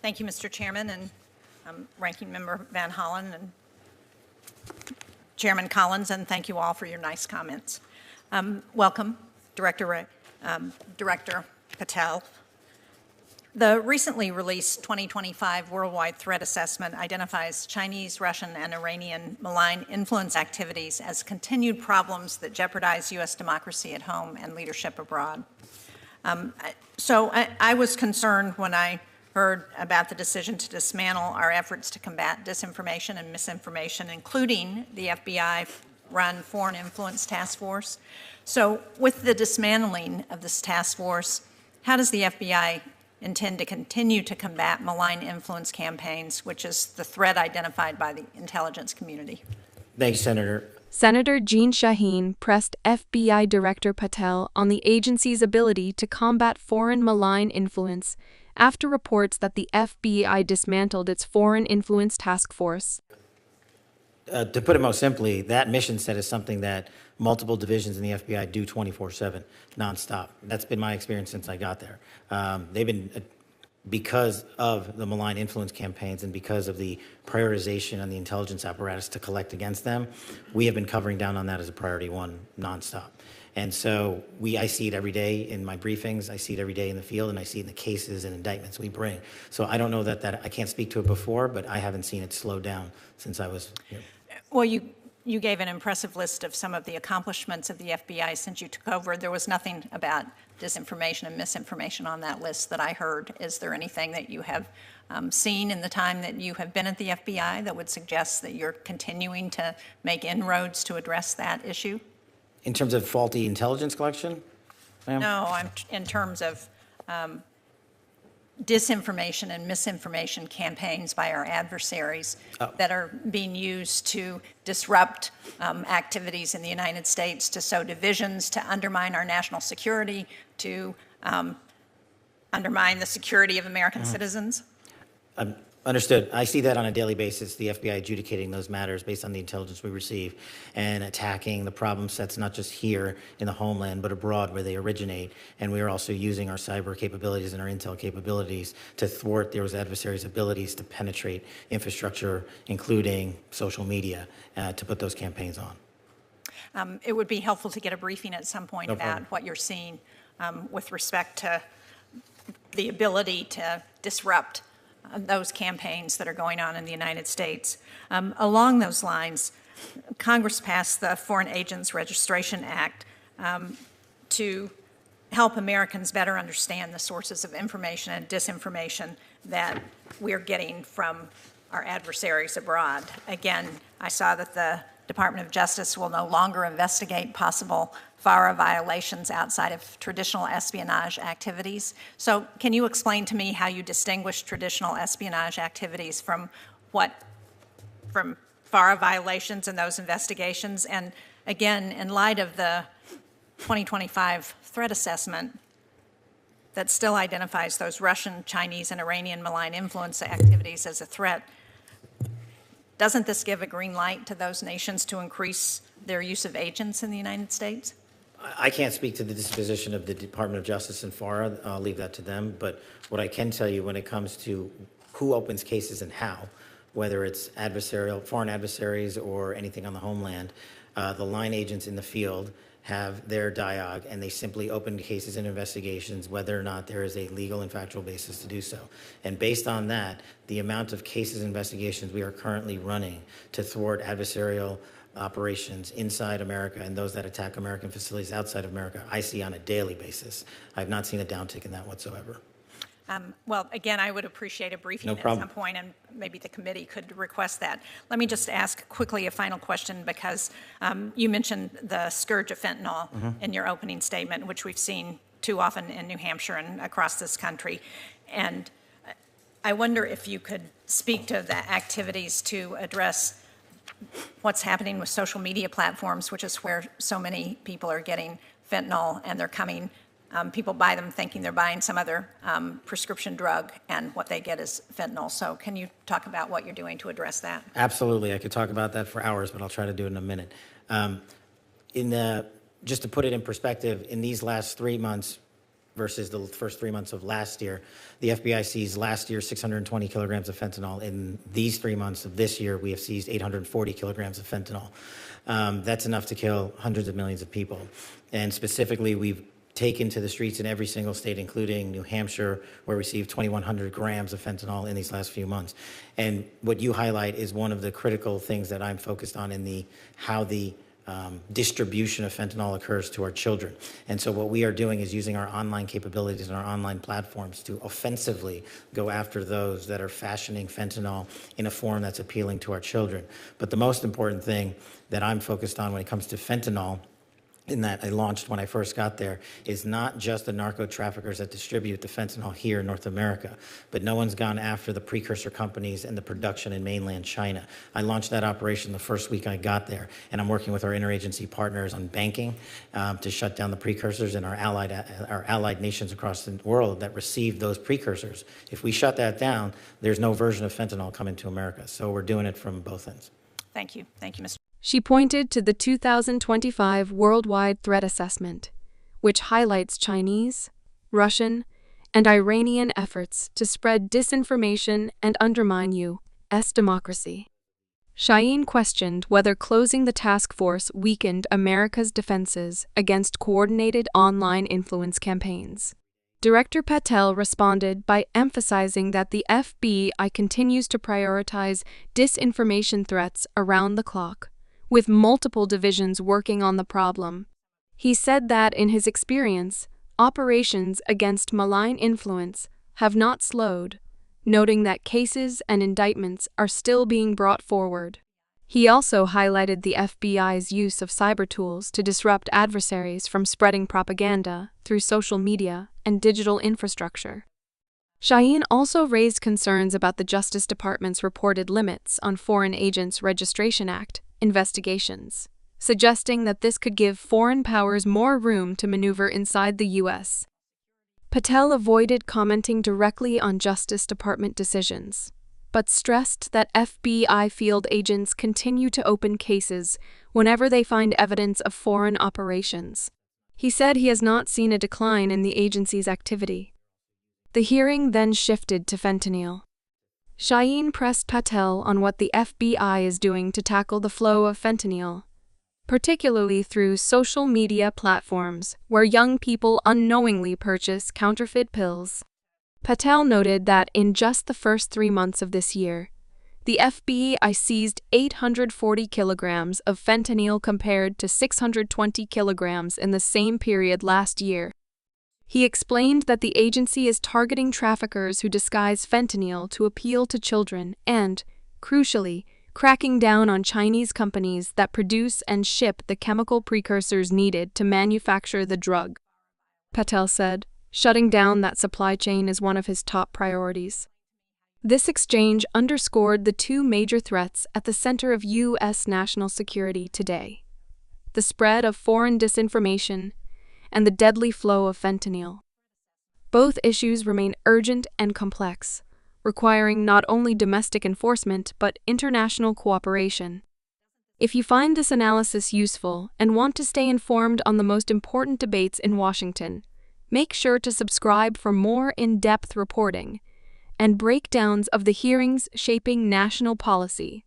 Thank you, Mr. Chairman, and Ranking Member Van Hollen and Chairman Collins, and thank you all for your nice comments. Welcome, Director Patel. The recently released 2025 Worldwide Threat Assessment identifies Chinese, Russian, and Iranian malign influence activities as continued problems that jeopardize U.S. democracy at home and leadership abroad. So I was concerned when I heard about the decision to dismantle our efforts to combat disinformation and misinformation, including the FBI-run Foreign Influence Task Force. So with the dismantling of this task force, how does the FBI intend to continue to combat malign influence campaigns, which is the threat identified by the intelligence community? Thanks, Senator. Senator Jeanne Shaheen pressed FBI Director Patel on the agency's ability to combat foreign malign influence after reports that the FBI dismantled its Foreign Influence Task Force. To put it most simply, that mission set is something that multiple divisions in the FBI do 24/7, nonstop. That's been my experience since I got there. They've been, because of the malign influence campaigns and because of the prioritization on the intelligence apparatus to collect against them, we have been covering down on that as a priority one nonstop. And so I see it every day in my briefings, I see it every day in the field, and I see it in the cases and indictments we bring. So I don't know that I can't speak to it before, but I haven't seen it slow down since I was here. Well, you gave an impressive list of some of the accomplishments of the FBI since you took over. There was nothing about disinformation and misinformation on that list that I heard. Is there anything that you have seen in the time that you have been at the FBI that would suggest that you're continuing to make inroads to address that issue? In terms of faulty intelligence collection, ma'am? No, I'm in terms of disinformation and misinformation campaigns by our adversaries that are being used to disrupt activities in the United States, to sow divisions, to undermine our national security, to undermine the security of American citizens. Understood. I see that on a daily basis, the FBI adjudicating those matters based on the intelligence we receive and attacking the problem sets not just here in the homeland, but abroad where they originate. And we are also using our cyber capabilities and our intel capabilities to thwart those adversaries' abilities to penetrate infrastructure, including social media, to put those campaigns on. It would be helpful to get a briefing at some point about what you're seeing with respect to the ability to disrupt those campaigns that are going on in the United States. Along those lines, Congress passed the Foreign Agents Registration Act to help Americans better understand the sources of information and disinformation that we're getting from our adversaries abroad. Again, I saw that the Department of Justice will no longer investigate possible FARA violations outside of traditional espionage activities. So can you explain to me how you distinguish traditional espionage activities from FARA violations in those investigations? And again, in light of the 2025 threat assessment that still identifies those Russian, Chinese, and Iranian malign influence activities as a threat, doesn't this give a green light to those nations to increase their use of agents in the United States? I can't speak to the disposition of the Department of Justice and FARA. I'll leave that to them. But what I can tell you when it comes to who opens cases and how, whether it's foreign adversaries or anything on the homeland, the line agents in the field have their dialogue, and they simply open cases and investigations whether or not there is a legal and factual basis to do so. And based on that, the amount of cases and investigations we are currently running to thwart adversarial operations inside America and those that attack American facilities outside of America, I see on a daily basis. I have not seen a downtick in that whatsoever. Well, again, I would appreciate a briefing at some point, and maybe the committee could request that. Let me just ask quickly a final question, because you mentioned the scourge of fentanyl in your opening statement, which we've seen too often in New Hampshire and across this country. And I wonder if you could speak to the activities to address what's happening with social media platforms, which is where so many people are getting fentanyl, and they're coming. People buy them thinking they're buying some other prescription drug, and what they get is fentanyl. So can you talk about what you're doing to address that? Absolutely. I could talk about that for hours, but I'll try to do it in a minute. Just to put it in perspective, in these last 3 months, versus the first 3 months of last year. The FBI seized last year 620 kilograms of fentanyl. In these 3 months of this year, we have seized 840 kilograms of fentanyl. That's enough to kill hundreds of millions of people. And specifically, we've taken to the streets in every single state, including New Hampshire, where we received 2,100 grams of fentanyl in these last few months. And what you highlight is one of the critical things that I'm focused on in how the distribution of fentanyl occurs to our children. And so what we are doing is using our online capabilities and our online platforms to offensively go after those that are fashioning fentanyl in a form that's appealing to our children. But the most important thing that I'm focused on when it comes to fentanyl, in that I launched when I first got there, is not just the narco traffickers that distribute the fentanyl here in North America, but no one's gone after the precursor companies and the production in mainland China. I launched that operation the first week I got there, and I'm working with our interagency partners on banking to shut down the precursors in our allied nations across the world that receive those precursors. If we shut that down, there's no version of fentanyl coming to America. So we're doing it from both ends. Thank you. Thank you, Mr. She pointed to the 2025 Worldwide Threat Assessment, which highlights Chinese, Russian, and Iranian efforts to spread disinformation and undermine U.S. democracy. Shaheen questioned whether closing the task force weakened America's defenses against coordinated online influence campaigns. Director Patel responded by emphasizing that the FBI continues to prioritize disinformation threats around the clock, with multiple divisions working on the problem. He said that, in his experience, operations against malign influence have not slowed, noting that cases and indictments are still being brought forward. He also highlighted the FBI's use of cyber tools to disrupt adversaries from spreading propaganda through social media and digital infrastructure. Shaheen also raised concerns about the Justice Department's reported limits on Foreign Agents Registration Act investigations, suggesting that this could give foreign powers more room to maneuver inside the U.S. Patel avoided commenting directly on Justice Department decisions, but stressed that FBI field agents continue to open cases whenever they find evidence of foreign operations. He said he has not seen a decline in the agency's activity. The hearing then shifted to fentanyl. Shaheen pressed Patel on what the FBI is doing to tackle the flow of fentanyl, particularly through social media platforms where young people unknowingly purchase counterfeit pills. Patel noted that in just the first 3 months of this year, the FBI seized 840 kilograms of fentanyl compared to 620 kilograms in the same period last year. He explained that the agency is targeting traffickers who disguise fentanyl to appeal to children and, crucially, cracking down on Chinese companies that produce and ship the chemical precursors needed to manufacture the drug. Patel said, shutting down that supply chain is one of his top priorities. This exchange underscored the two major threats at the center of U.S. national security today: the spread of foreign disinformation and the deadly flow of fentanyl. Both issues remain urgent and complex, requiring not only domestic enforcement but international cooperation. If you find this analysis useful and want to stay informed on the most important debates in Washington, make sure to subscribe for more in-depth reporting and breakdowns of the hearings shaping national policy.